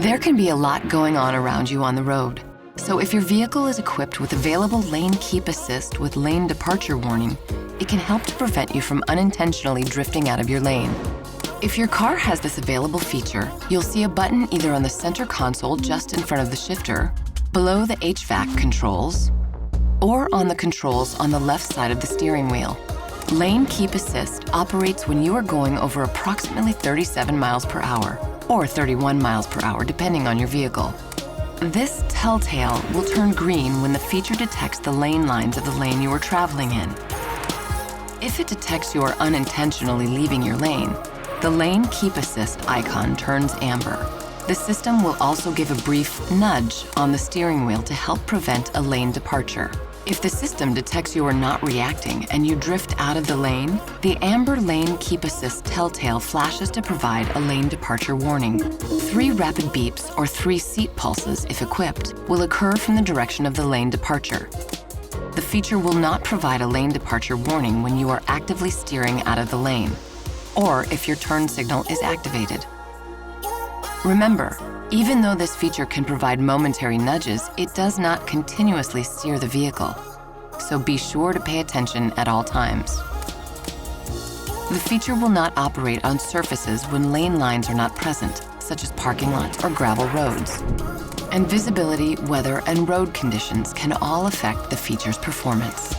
There can be a lot going on around you on the road. So if your vehicle is equipped with available lane keep assist with lane departure warning, it can help to prevent you from unintentionally drifting out of your lane. If your car has this available feature, you'll see a button either on the center console just in front of the shifter, below the HVAC controls, or on the controls on the left side of the steering wheel. Lane Keep Assist operates when you are going over approximately 37 miles per hour, or 31 miles per hour, depending on your vehicle. This telltale will turn green when the feature detects the lane lines of the lane you are traveling in. If it detects you are unintentionally leaving your lane, the Lane Keep Assist icon turns amber. The system will also give a brief nudge on the steering wheel to help prevent a lane departure. If the system detects you are not reacting and you drift out of the lane, the amber Lane Keep Assist telltale flashes to provide a lane departure warning. 3 rapid beeps or 3 seat pulses, if equipped, will occur from the direction of the lane departure. The feature will not provide a lane departure warning when you are actively steering out of the lane, or if your turn signal is activated. Remember, even though this feature can provide momentary nudges, it does not continuously steer the vehicle, so be sure to pay attention at all times. The feature will not operate on surfaces when lane lines are not present, such as parking lots or gravel roads. And visibility, weather, and road conditions can all affect the feature's performance.